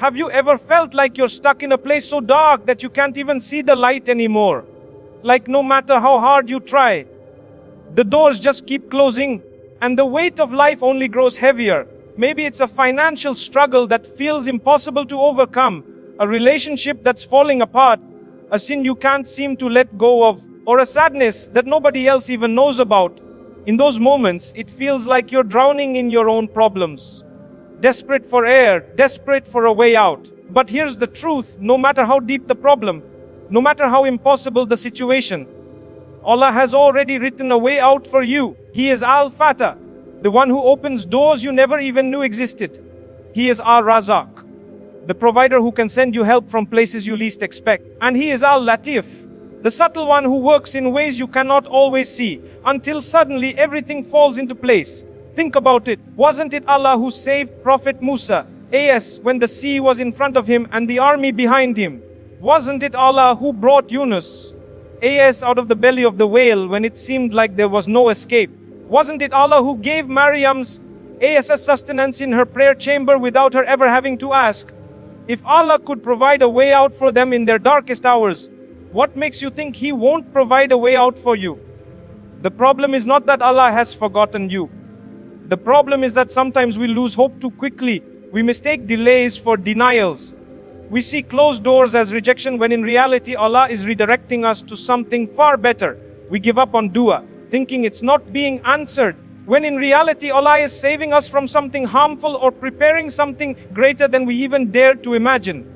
Have you ever felt like you're stuck in a place so dark that you can't even see the light anymore? Like no matter how hard you try, the doors just keep closing, and the weight of life only grows heavier. Maybe it's a financial struggle that feels impossible to overcome, a relationship that's falling apart, a sin you can't seem to let go of, or a sadness that nobody else even knows about. In those moments, it feels like you're drowning in your own problems, desperate for air, desperate for a way out. But here's the truth: no matter how deep the problem, no matter how impossible the situation, Allah has already written a way out for you. He is Al-Fatah, the one who opens doors you never even knew existed. He is Ar-Razak, the provider who can send you help from places you least expect. And He is Al-Latif, the subtle one who works in ways you cannot always see, until suddenly everything falls into place. Think about it. Wasn't it Allah who saved Prophet Musa, as when the sea was in front of him and the army behind him? Wasn't it Allah who brought Yunus, as out of the belly of the whale when it seemed like there was no escape? Wasn't it Allah who gave Maryam's sustenance in her prayer chamber without her ever having to ask? If Allah could provide a way out for them in their darkest hours, what makes you think He won't provide a way out for you? The problem is not that Allah has forgotten you. The problem is that sometimes we lose hope too quickly. We mistake delays for denials. We see closed doors as rejection when in reality Allah is redirecting us to something far better. We give up on dua, thinking it's not being answered, when in reality Allah is saving us from something harmful or preparing something greater than we even dared to imagine.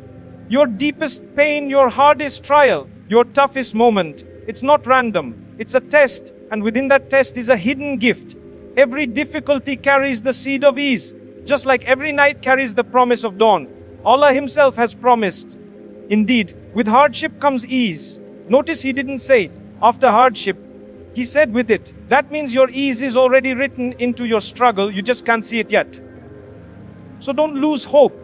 Your deepest pain, your hardest trial, your toughest moment, it's not random. It's a test, and within that test is a hidden gift. Every difficulty carries the seed of ease, just like every night carries the promise of dawn. Allah Himself has promised. Indeed, with hardship comes ease. Notice He didn't say, after hardship. He said with it. That means your ease is already written into your struggle, you just can't see it yet. So don't lose hope.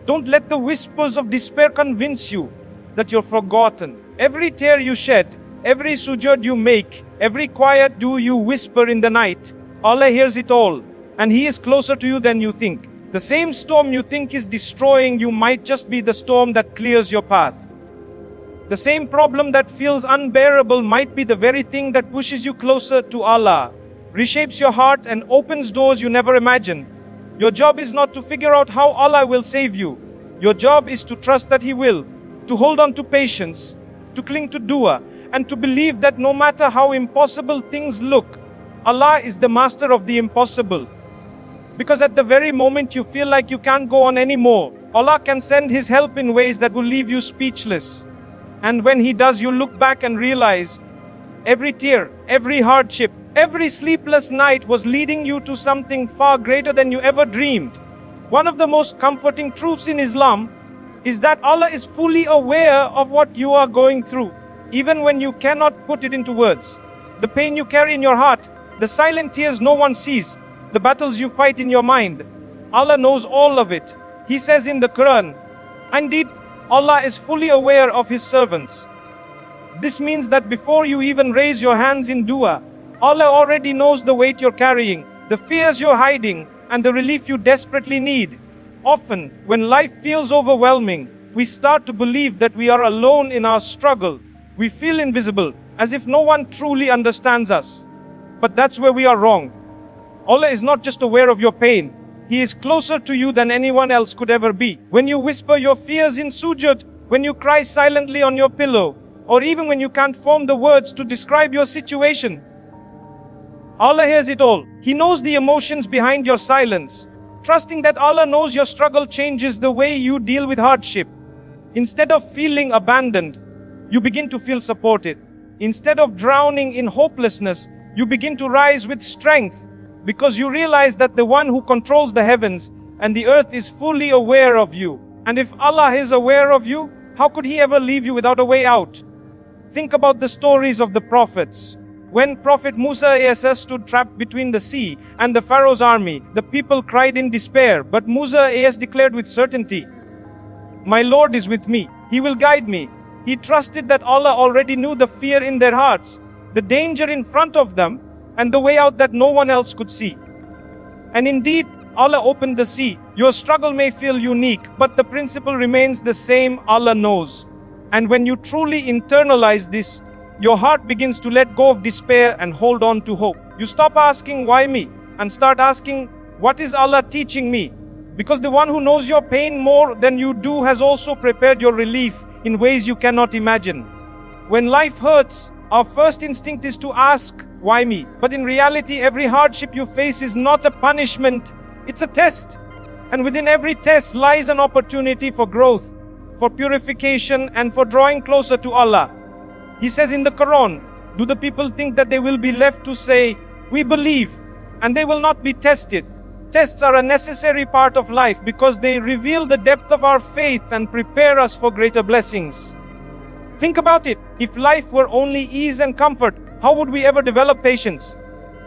Don't let the whispers of despair convince you that you're forgotten. Every tear you shed, every sujood you make, every quiet dua you whisper in the night, Allah hears it all, and He is closer to you than you think. The same storm you think is destroying you might just be the storm that clears your path. The same problem that feels unbearable might be the very thing that pushes you closer to Allah, reshapes your heart and opens doors you never imagined. Your job is not to figure out how Allah will save you. Your job is to trust that He will, to hold on to patience, to cling to dua, and to believe that no matter how impossible things look, Allah is the master of the impossible. Because at the very moment you feel like you can't go on anymore, Allah can send His help in ways that will leave you speechless. And when He does, you look back and realize every tear, every hardship, every sleepless night was leading you to something far greater than you ever dreamed. One of the most comforting truths in Islam is that Allah is fully aware of what you are going through, even when you cannot put it into words. The pain you carry in your heart, the silent tears no one sees, the battles you fight in your mind, Allah knows all of it. He says in the Quran, indeed, Allah is fully aware of His servants. This means that before you even raise your hands in dua, Allah already knows the weight you're carrying, the fears you're hiding, and the relief you desperately need. Often, when life feels overwhelming, we start to believe that we are alone in our struggle. We feel invisible, as if no one truly understands us. But that's where we are wrong. Allah is not just aware of your pain. He is closer to you than anyone else could ever be. When you whisper your fears in sujood, when you cry silently on your pillow, or even when you can't form the words to describe your situation, Allah hears it all. He knows the emotions behind your silence. Trusting that Allah knows your struggle changes the way you deal with hardship. Instead of feeling abandoned, you begin to feel supported. Instead of drowning in hopelessness, you begin to rise with strength, because you realize that the one who controls the heavens and the earth is fully aware of you. And if Allah is aware of you, how could He ever leave you without a way out? Think about the stories of the prophets. When Prophet Musa stood trapped between the sea and the Pharaoh's army, the people cried in despair, but Musa declared with certainty, "My Lord is with me. He will guide me." He trusted that Allah already knew the fear in their hearts, the danger in front of them, and the way out that no one else could see. And indeed, Allah opened the sea. Your struggle may feel unique, but the principle remains the same. Allah knows. And when you truly internalize this, your heart begins to let go of despair and hold on to hope. You stop asking, why me? And start asking, what is Allah teaching me? Because the one who knows your pain more than you do has also prepared your relief in ways you cannot imagine. When life hurts, our first instinct is to ask, why me? But in reality, every hardship you face is not a punishment, it's a test. And within every test lies an opportunity for growth, for purification, and for drawing closer to Allah. He says in the Quran, do the people think that they will be left to say, we believe, and they will not be tested? Tests are a necessary part of life because they reveal the depth of our faith and prepare us for greater blessings. Think about it. If life were only ease and comfort, how would we ever develop patience?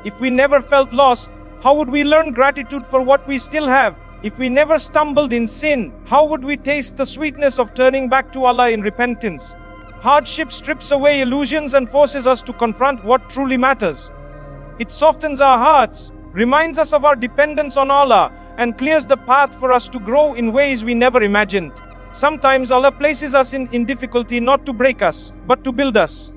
If we never felt loss, how would we learn gratitude for what we still have? If we never stumbled in sin, how would we taste the sweetness of turning back to Allah in repentance? Hardship strips away illusions and forces us to confront what truly matters. It softens our hearts, reminds us of our dependence on Allah, and clears the path for us to grow in ways we never imagined. Sometimes Allah places us in difficulty not to break us, but to build us.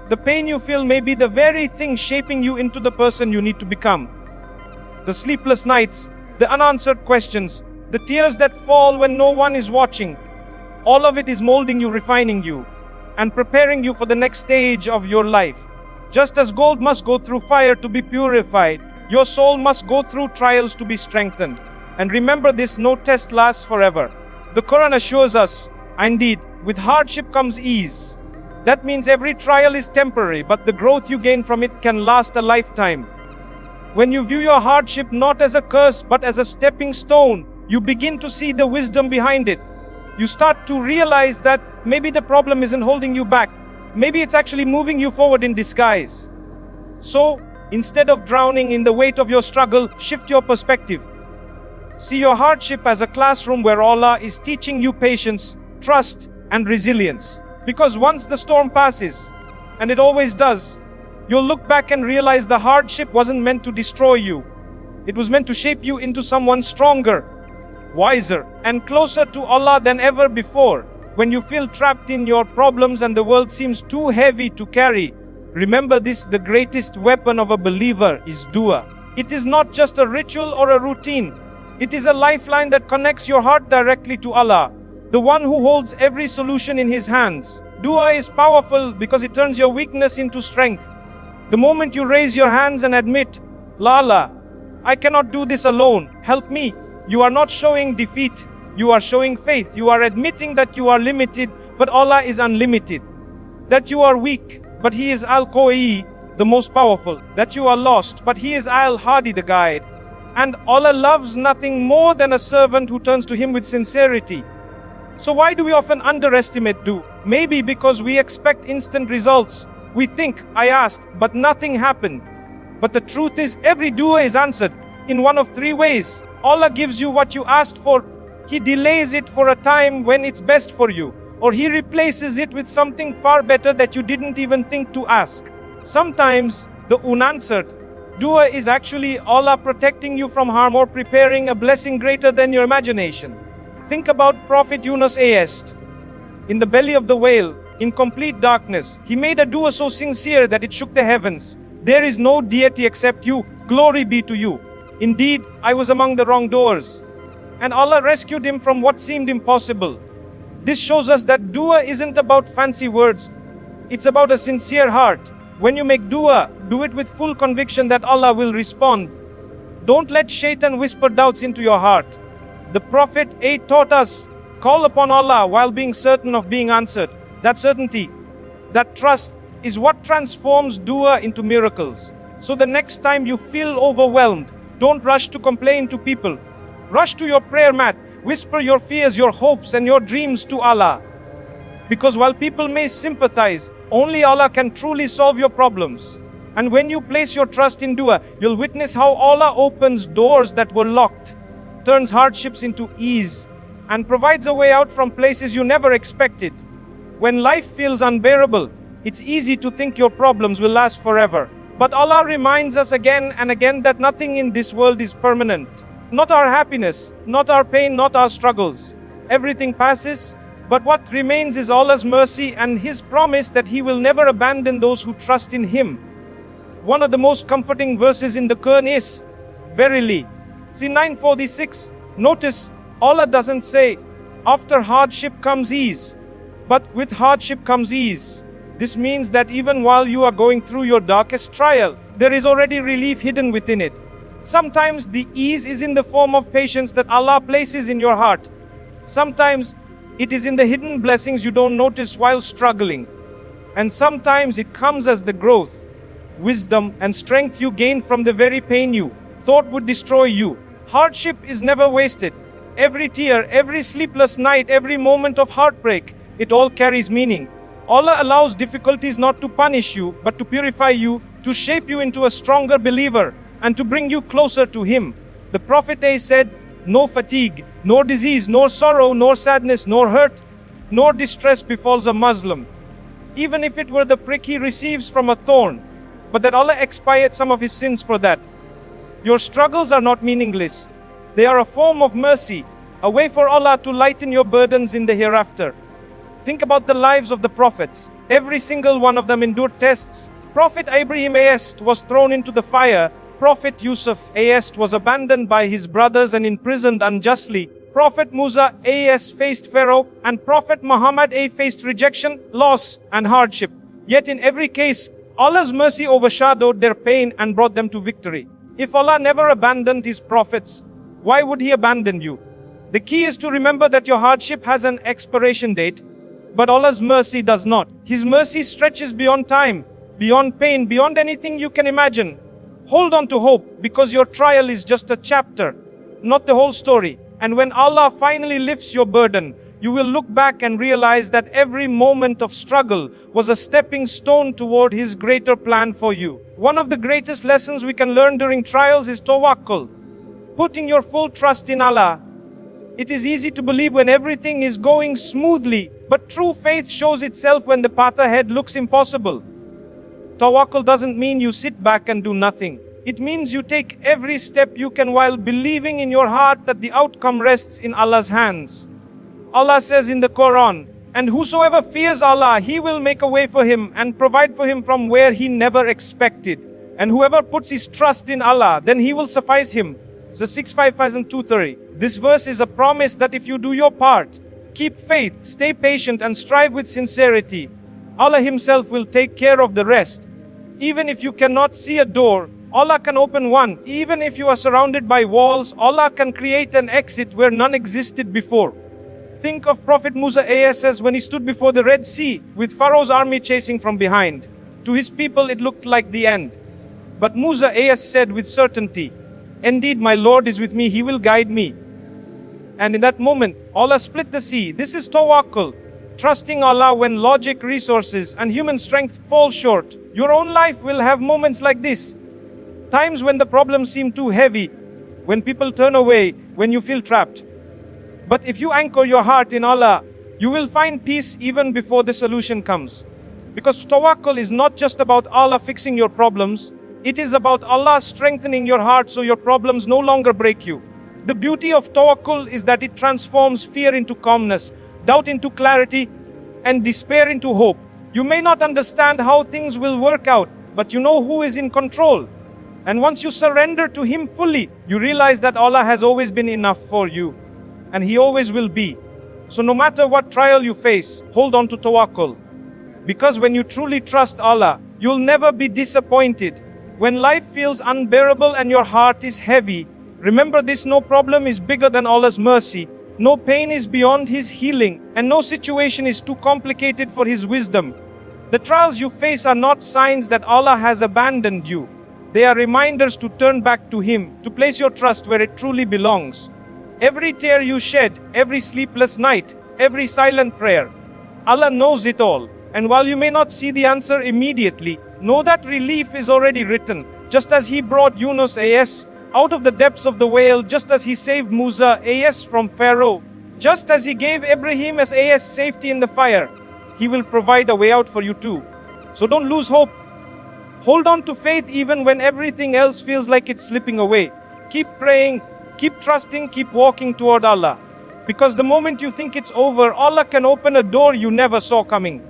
The pain you feel may be the very thing shaping you into the person you need to become. The sleepless nights, the unanswered questions, the tears that fall when no one is watching, all of it is molding you, refining you, and preparing you for the next stage of your life. Just as gold must go through fire to be purified, your soul must go through trials to be strengthened. And remember this, no test lasts forever. The Quran assures us, indeed, with hardship comes ease. That means every trial is temporary, but the growth you gain from it can last a lifetime. When you view your hardship not as a curse, but as a stepping stone, you begin to see the wisdom behind it. You start to realize that maybe the problem isn't holding you back. Maybe it's actually moving you forward in disguise. So, instead of drowning in the weight of your struggle, shift your perspective. See your hardship as a classroom where Allah is teaching you patience, trust, and resilience. Because once the storm passes, and it always does, you'll look back and realize the hardship wasn't meant to destroy you. It was meant to shape you into someone stronger, wiser, and closer to Allah than ever before. When you feel trapped in your problems and the world seems too heavy to carry, remember this: the greatest weapon of a believer is dua. It is not just a ritual or a routine. It is a lifeline that connects your heart directly to Allah, the one who holds every solution in His hands. Dua is powerful because it turns your weakness into strength. The moment you raise your hands and admit, La Allah, I cannot do this alone, help me, you are not showing defeat, you are showing faith. You are admitting that you are limited, but Allah is unlimited. That you are weak, but He is Al-Qawi, the most powerful. That you are lost, but He is Al-Hadi, the guide. And Allah loves nothing more than a servant who turns to Him with sincerity. So why do we often underestimate dua? Maybe because we expect instant results. We think, I asked, but nothing happened. But the truth is, every dua is answered in one of three ways. Allah gives you what you asked for. He delays it for a time when it's best for you. Or He replaces it with something far better that you didn't even think to ask. Sometimes, the unanswered dua is actually Allah protecting you from harm or preparing a blessing greater than your imagination. Think about Prophet Yunus A.S. In the belly of the whale, in complete darkness, he made a dua so sincere that it shook the heavens. There is no deity except you, glory be to you. Indeed, I was among the wrongdoers. And Allah rescued him from what seemed impossible. This shows us that dua isn't about fancy words. It's about a sincere heart. When you make dua, do it with full conviction that Allah will respond. Don't let shaitan whisper doubts into your heart. The Prophet A taught us, call upon Allah while being certain of being answered. That certainty, that trust, is what transforms dua into miracles. So the next time you feel overwhelmed, don't rush to complain to people. Rush to your prayer mat. Whisper your fears, your hopes, and your dreams to Allah. Because while people may sympathize, only Allah can truly solve your problems. And when you place your trust in dua, you'll witness how Allah opens doors that were locked, turns hardships into ease, and provides a way out from places you never expected. When life feels unbearable, it's easy to think your problems will last forever. But Allah reminds us again and again that nothing in this world is permanent. Not our happiness, not our pain, not our struggles. Everything passes, but what remains is Allah's mercy and His promise that He will never abandon those who trust in Him. One of the most comforting verses in the Quran is, verily. See 946, notice, Allah doesn't say, after hardship comes ease, but with hardship comes ease. This means that even while you are going through your darkest trial, there is already relief hidden within it. Sometimes the ease is in the form of patience that Allah places in your heart. Sometimes it is in the hidden blessings you don't notice while struggling. And sometimes it comes as the growth, wisdom, and strength you gain from the very pain you thought would destroy you. Hardship is never wasted. Every tear, every sleepless night, every moment of heartbreak, it all carries meaning. Allah allows difficulties not to punish you, but to purify you, to shape you into a stronger believer, and to bring you closer to Him. The Prophet said, no fatigue, nor disease, nor sorrow, nor sadness, nor hurt, nor distress befalls a Muslim, even if it were the prick he receives from a thorn, but that Allah expiates some of his sins for that. Your struggles are not meaningless. They are a form of mercy, a way for Allah to lighten your burdens in the hereafter. Think about the lives of the prophets. Every single one of them endured tests. Prophet Abraham was thrown into the fire. Prophet Yusuf was abandoned by his brothers and imprisoned unjustly. Prophet Musa faced Pharaoh, and Prophet Muhammad faced rejection, loss, and hardship. Yet in every case, Allah's mercy overshadowed their pain and brought them to victory. If Allah never abandoned His prophets, why would He abandon you? The key is to remember that your hardship has an expiration date, but Allah's mercy does not. His mercy stretches beyond time, beyond pain, beyond anything you can imagine. Hold on to hope, because your trial is just a chapter, not the whole story. And when Allah finally lifts your burden, you will look back and realize that every moment of struggle was a stepping stone toward His greater plan for you. One of the greatest lessons we can learn during trials is tawakkul, putting your full trust in Allah. It is easy to believe when everything is going smoothly, but true faith shows itself when the path ahead looks impossible. Tawakkul doesn't mean you sit back and do nothing. It means you take every step you can while believing in your heart that the outcome rests in Allah's hands. Allah says in the Quran, and whosoever fears Allah, He will make a way for him and provide for him from where he never expected. And whoever puts his trust in Allah, then He will suffice him. The 655 and 230. This verse is a promise that if you do your part, keep faith, stay patient, and strive with sincerity, Allah Himself will take care of the rest. Even if you cannot see a door, Allah can open one. Even if you are surrounded by walls, Allah can create an exit where none existed before. Think of Prophet Musa as when he stood before the Red Sea, with Pharaoh's army chasing from behind. To his people it looked like the end. But Musa said with certainty, indeed my Lord is with me, He will guide me. And in that moment, Allah split the sea. This is tawakkul, trusting Allah when logic, resources, and human strength fall short. Your own life will have moments like this. Times when the problems seem too heavy, when people turn away, when you feel trapped. But if you anchor your heart in Allah, you will find peace even before the solution comes. Because tawakkul is not just about Allah fixing your problems, it is about Allah strengthening your heart so your problems no longer break you. The beauty of tawakkul is that it transforms fear into calmness, doubt into clarity, and despair into hope. You may not understand how things will work out, but you know who is in control. And once you surrender to Him fully, you realize that Allah has always been enough for you. And He always will be. So no matter what trial you face, hold on to tawakkul. Because when you truly trust Allah, you'll never be disappointed. When life feels unbearable and your heart is heavy, remember this: no problem is bigger than Allah's mercy, no pain is beyond His healing, and no situation is too complicated for His wisdom. The trials you face are not signs that Allah has abandoned you. They are reminders to turn back to Him, to place your trust where it truly belongs. Every tear you shed, every sleepless night, every silent prayer, Allah knows it all. And while you may not see the answer immediately, know that relief is already written. Just as He brought Yunus out of the depths of the whale, just as He saved Musa from Pharaoh, just as He gave Abraham safety in the fire, He will provide a way out for you too. So don't lose hope. Hold on to faith even when everything else feels like it's slipping away. Keep praying, Keep trusting, keep walking toward Allah. Because the moment you think it's over, Allah can open a door you never saw coming.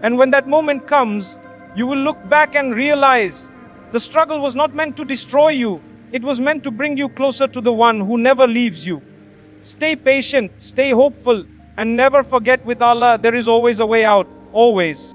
And when that moment comes, you will look back and realize the struggle was not meant to destroy you. It was meant to bring you closer to the one who never leaves you. Stay patient, stay hopeful, and never forget with Allah there is always a way out, always.